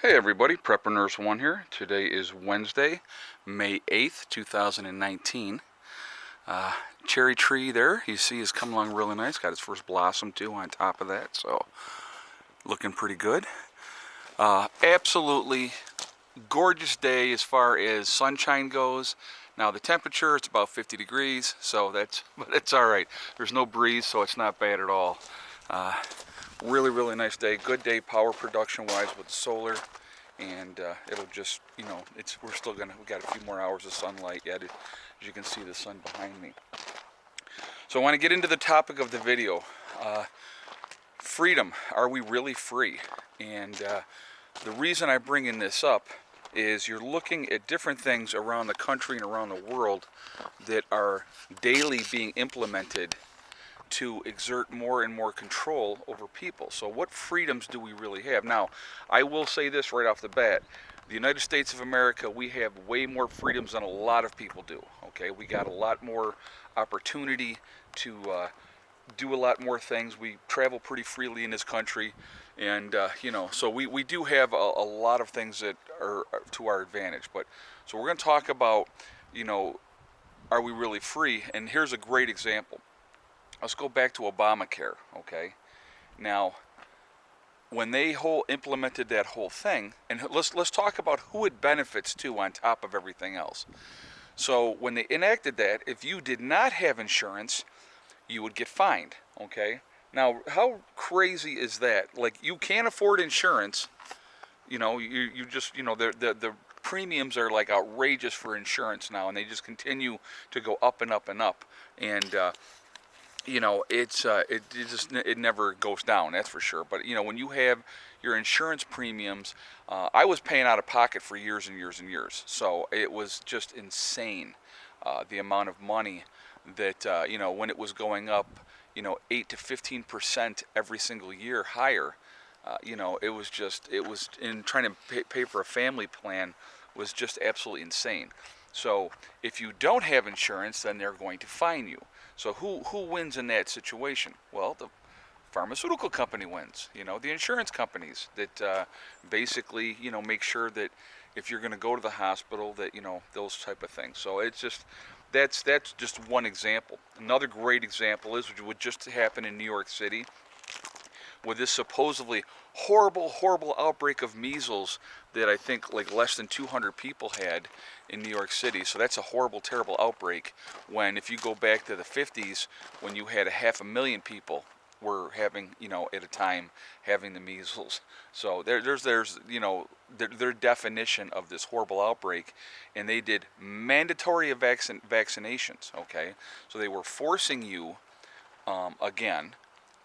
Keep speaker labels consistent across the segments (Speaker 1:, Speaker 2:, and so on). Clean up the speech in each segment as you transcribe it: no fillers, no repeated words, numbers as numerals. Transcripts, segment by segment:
Speaker 1: Hey everybody, Prepper Nurse 1 here. Today is Wednesday, May 8th, 2019. Cherry tree there, you see, is coming along really nice. Got its first blossom too on top of that, so looking pretty good. Absolutely gorgeous day as far as sunshine goes. Now the temperature, it's about 50 degrees, so but it's all right. There's no breeze, so it's not bad at all. Really nice day. Good day power production wise with the solar, and it'll just, we got a few more hours of sunlight yet. As you can see, the sun behind me. So I want to get into the topic of the video. Freedom. Are we really free? And the reason I bring in this up is you're looking at different things around the country and around the world that are daily being implemented to exert more and more control over people. So what freedoms do we really have? Now, I will say this right off the bat. The United States of America, we have way more freedoms than a lot of people do. Okay, we got a lot more opportunity to do a lot more things. We travel pretty freely in this country, and so we do have a lot of things that are to our advantage. But so we're going to talk about, are we really free? And here's a great example. Let's go back to Obamacare, okay? Now, when they implemented that whole thing, and let's talk about who it benefits to on top of everything else. So when they enacted that, if you did not have insurance, you would get fined, okay? Now, how crazy is that? Like, you can't afford insurance, you just, the premiums are like outrageous for insurance now, and they just continue to go up and up and up. And it never goes down, that's for sure. But when you have your insurance premiums, I was paying out of pocket for years and years and years, so it was just insane, the amount of money that when it was going up 8 to 15% every single year higher. It was in trying to pay for a family plan was just absolutely insane. So if you don't have insurance, then they're going to fine you. So who wins in that situation? Well, the pharmaceutical company wins. The insurance companies that basically make sure that if you're going to go to the hospital, that those type of things. So it's just that's just one example. Another great example is what just happened in New York City with this supposedly horrible outbreak of measles that I think like less than 200 people had in New York City. So that's a horrible, terrible outbreak, when if you go back to the 50s, when you had 500,000 people were having, at a time, having the measles. So there's their definition of this horrible outbreak, and they did mandatory vaccinations, okay? So they were forcing you, again,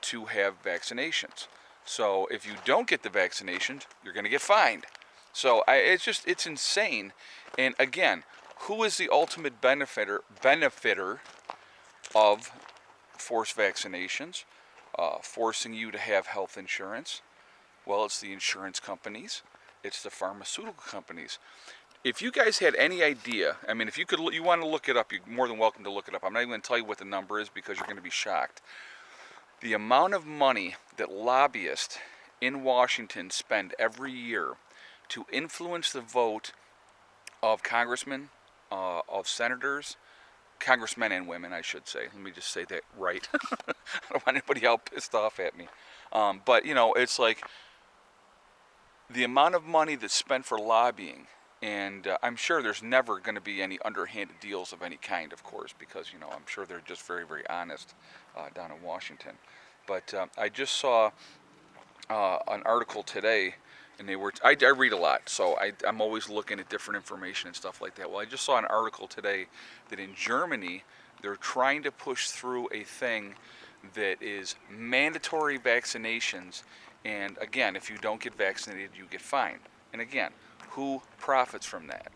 Speaker 1: to have vaccinations. So if you don't get the vaccinations, you're going to get fined. So it's insane. And again, who is the ultimate benefiter of forced vaccinations, forcing you to have health insurance? Well, it's the insurance companies. It's the pharmaceutical companies. If you guys had any idea, I mean, if you want to look it up, you're more than welcome to look it up. I'm not even going to tell you what the number is because you're going to be shocked. The amount of money that lobbyists in Washington spend every year to influence the vote of congressmen, of senators, congressmen and women, I should say. Let me just say that right. I don't want anybody else pissed off at me. But, it's like the amount of money that's spent for lobbying, and I'm sure there's never going to be any underhanded deals of any kind, of course, because, I'm sure they're just very honest down in Washington. But I just saw an article today, and I read a lot, so I'm always looking at different information and stuff like that. Well, I just saw an article today that in Germany, they're trying to push through a thing that is mandatory vaccinations, and again, if you don't get vaccinated, you get fined. And again, who profits from that?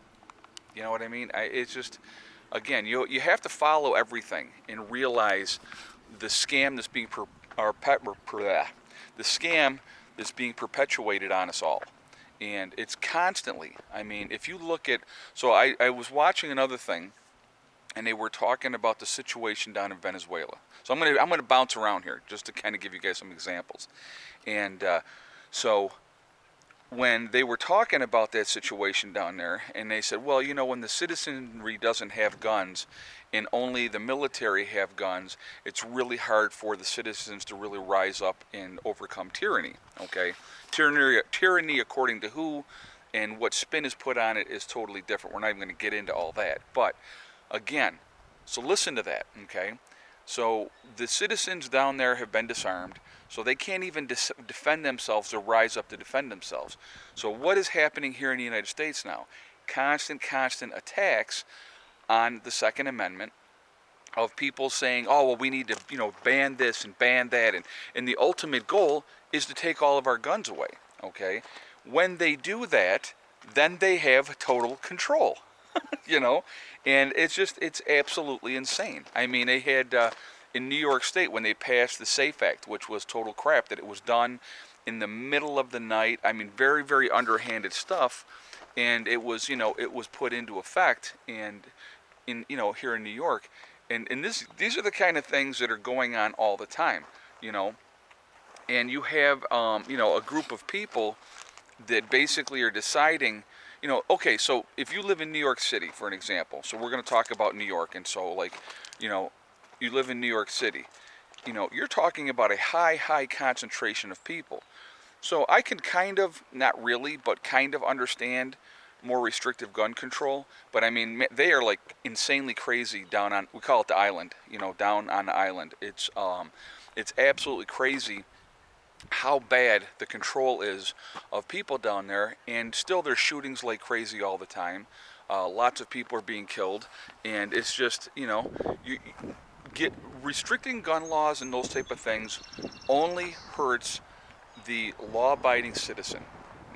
Speaker 1: You know what I mean? It's just, again, you have to follow everything and realize the scam that's being the scam that's being perpetuated on us all. And it's constantly, I mean, if you look at, so I was watching another thing, and they were talking about the situation down in Venezuela. So I'm gonna bounce around here just to kind of give you guys some examples. And so when they were talking about that situation down there, and they said, well, when the citizenry doesn't have guns and only the military have guns, it's really hard for the citizens to really rise up and overcome tyranny. Okay, tyranny according to who, and what spin is put on it is totally different. We're not even going to get into all that, but again, so listen to that. Okay, so the citizens down there have been disarmed, so they can't even defend themselves or rise up to defend themselves. So what is happening here in the United States now? Constant attacks on the Second Amendment of people saying, oh, well, we need to, ban this and ban that. And the ultimate goal is to take all of our guns away, okay? When they do that, then they have total control, you know? And it's absolutely insane. I mean, they had, in New York State, when they passed the SAFE Act, which was total crap, that it was done in the middle of the night. I mean, very, very underhanded stuff. And it was, it was put into effect, and here in New York, and these are the kind of things that are going on all the time, and you have a group of people that basically are deciding, okay, so if you live in New York City, for an example, so we're going to talk about New York, and so like, you live in New York City, you're talking about a high concentration of people. So I can kind of, not really, but kind of understand more restrictive gun control. But I mean, they are like insanely crazy down on, we call it the island, down on the island. It's absolutely crazy how bad the control is of people down there, and still there's shootings like crazy all the time. Lots of people are being killed, and it's just, you get restricting gun laws and those type of things only hurts the law-abiding citizen,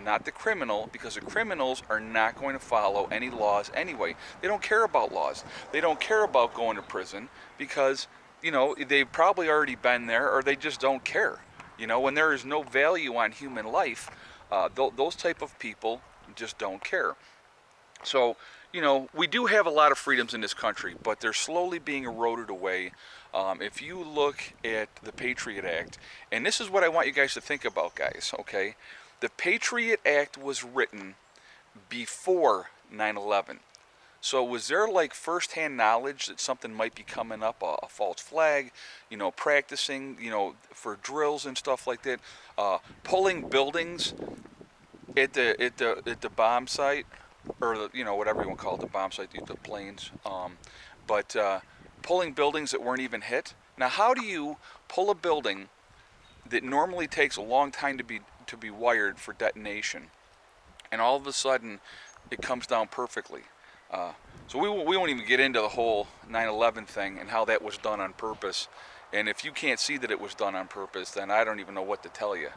Speaker 1: not the criminal, because the criminals are not going to follow any laws anyway. They don't care about laws. They don't care about going to prison because, they've probably already been there, or they just don't care. When there is no value on human life, those type of people just don't care. So, we do have a lot of freedoms in this country, but they're slowly being eroded away. If you look at the Patriot Act, and this is what I want you guys to think about, guys, okay? The Patriot Act was written before 9/11. So was there like first-hand knowledge that something might be coming up, a false flag, practicing, for drills and stuff like that, pulling buildings at the bomb site, or whatever you want to call it, the bomb site, the planes, but pulling buildings that weren't even hit. Now, how do you pull a building that normally takes a long time to be wired for detonation, and all of a sudden it comes down perfectly? So we won't even get into the whole 9/11 thing and how that was done on purpose. And if you can't see that it was done on purpose, then I don't even know what to tell you,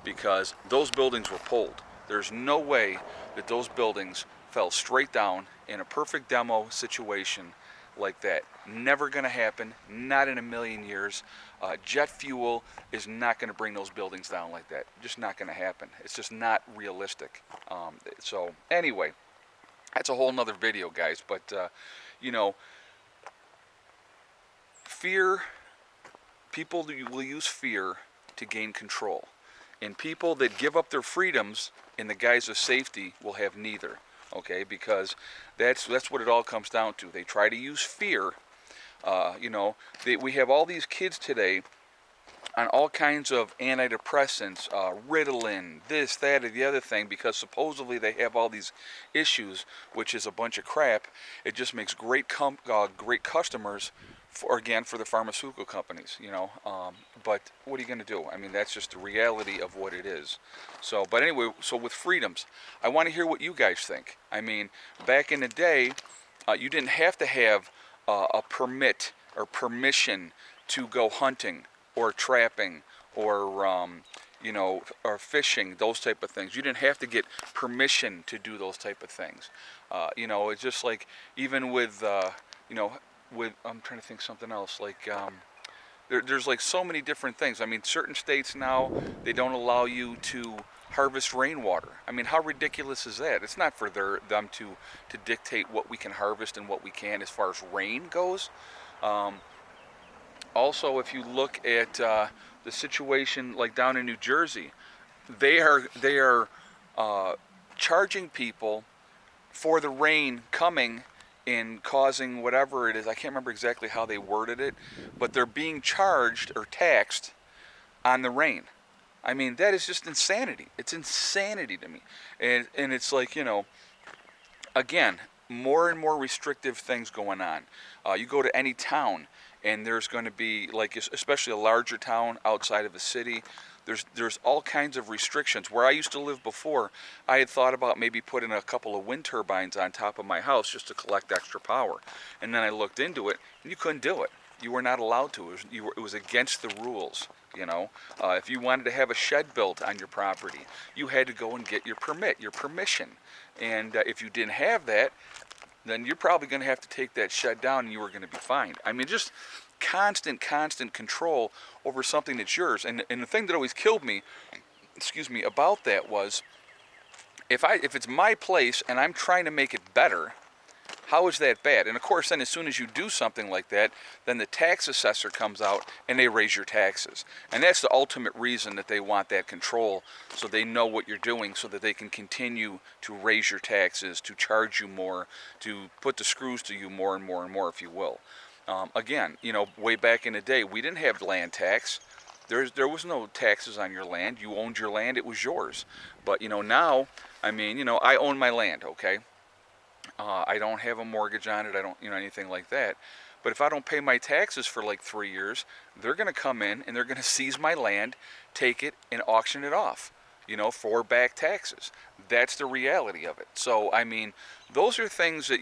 Speaker 1: because those buildings were pulled. There's no way that those buildings fell straight down in a perfect demo situation like that. Never going to happen, not in a million years. Jet fuel is not going to bring those buildings down like that. Just not going to happen. It's just not realistic. So anyway, that's a whole nother video, guys. But, fear, people will use fear to gain control. And people that give up their freedoms in the guise of safety will have neither. Okay, because that's what it all comes down to. They try to use fear. We have all these kids today on all kinds of antidepressants, Ritalin, this, that, or the other thing, because supposedly they have all these issues, which is a bunch of crap. It just makes great customers for the pharmaceutical companies, but what are you going to do? I mean, that's just the reality of what it is. So, but anyway, so with freedoms, I want to hear what you guys think. I mean, back in the day, you didn't have to have a permit or permission to go hunting or trapping or or fishing, those type of things. You didn't have to get permission to do those type of things. It's just like, even with I'm trying to think something else, like there's like so many different things. I mean, certain states now, they don't allow you to harvest rainwater. I mean, how ridiculous is that? It's not for them to dictate what we can harvest and what we can as far as rain goes. Also, if you look at the situation like down in New Jersey, they are charging people for the rain coming and causing whatever it is. I can't remember exactly how they worded it, but they're being charged or taxed on the rain. I mean, that is just insanity. It's insanity to me. And it's like, again, more and more restrictive things going on. You go to any town, and there's going to be, like, especially a larger town outside of a city, there's all kinds of restrictions. Where I used to live before, I had thought about maybe putting a couple of wind turbines on top of my house just to collect extra power. And then I looked into it, and you couldn't do it. You were not allowed to. It was against the rules. If you wanted to have a shed built on your property, you had to go and get your permit, your permission. And if you didn't have that, then you're probably going to have to take that shed down, and you were going to be fined. I mean, just constant control over something that's yours. And the thing that always killed me, about that was, if it's my place and I'm trying to make it better, how is that bad? And of course, then as soon as you do something like that, then the tax assessor comes out and they raise your taxes. And that's the ultimate reason that they want that control, so they know what you're doing, so that they can continue to raise your taxes, to charge you more, to put the screws to you more and more and more, if you will. Again, way back in the day, we didn't have land tax. There was no taxes on your land. You owned your land, it was yours. But now, I mean, I own my land, okay? I don't have a mortgage on it. I don't, anything like that. But if I don't pay my taxes for like 3 years, they're going to come in and they're going to seize my land, take it, and auction it off, for back taxes. That's the reality of it. So, I mean, those are things that,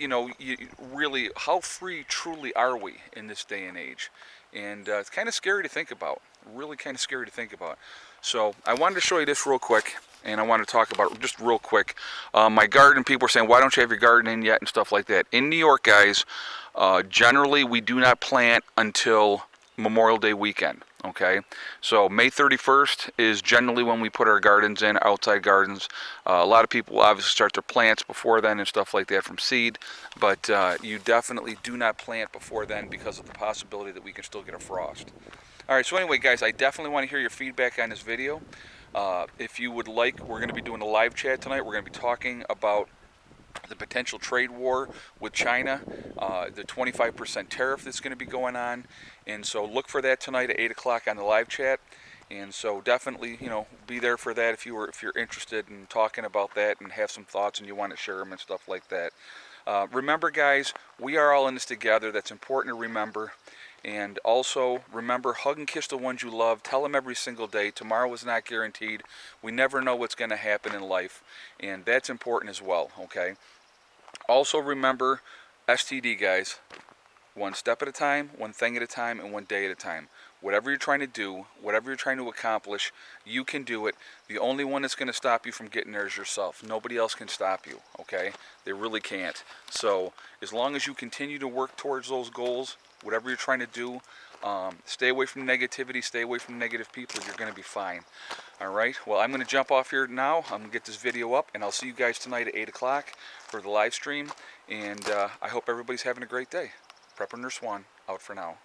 Speaker 1: really, how free truly are we in this day and age? And it's kind of scary to think about. Really kind of scary to think about. So I wanted to show you this real quick, and I want to talk about just real quick. My garden, people are saying, why don't you have your garden in yet and stuff like that. In New York, guys, generally we do not plant until Memorial Day weekend, okay? So May 31st is generally when we put our gardens in, outside gardens. A lot of people obviously start their plants before then and stuff like that from seed, but you definitely do not plant before then because of the possibility that we can still get a frost. Alright, so anyway, guys, I definitely want to hear your feedback on this video. If you would like, we're going to be doing a live chat tonight. We're going to be talking about the potential trade war with China, the 25% tariff that's going to be going on. And so look for that tonight at 8 o'clock on the live chat. And so definitely, be there for that if you're interested in talking about that and have some thoughts and you want to share them and stuff like that. Remember, guys, we are all in this together. That's important to remember. And also, remember, hug and kiss the ones you love. Tell them every single day. Tomorrow is not guaranteed. We never know what's going to happen in life. And that's important as well, okay? Also, remember, STD, guys. One step at a time, one thing at a time, and one day at a time. Whatever you're trying to do, whatever you're trying to accomplish, you can do it. The only one that's going to stop you from getting there is yourself. Nobody else can stop you, okay? They really can't. So, as long as you continue to work towards those goals, whatever you're trying to do, stay away from negativity, stay away from negative people, you're going to be fine. Alright, well, I'm going to jump off here now. I'm going to get this video up, and I'll see you guys tonight at 8 o'clock for the live stream. And I hope everybody's having a great day. Prepper Nurse One, out for now.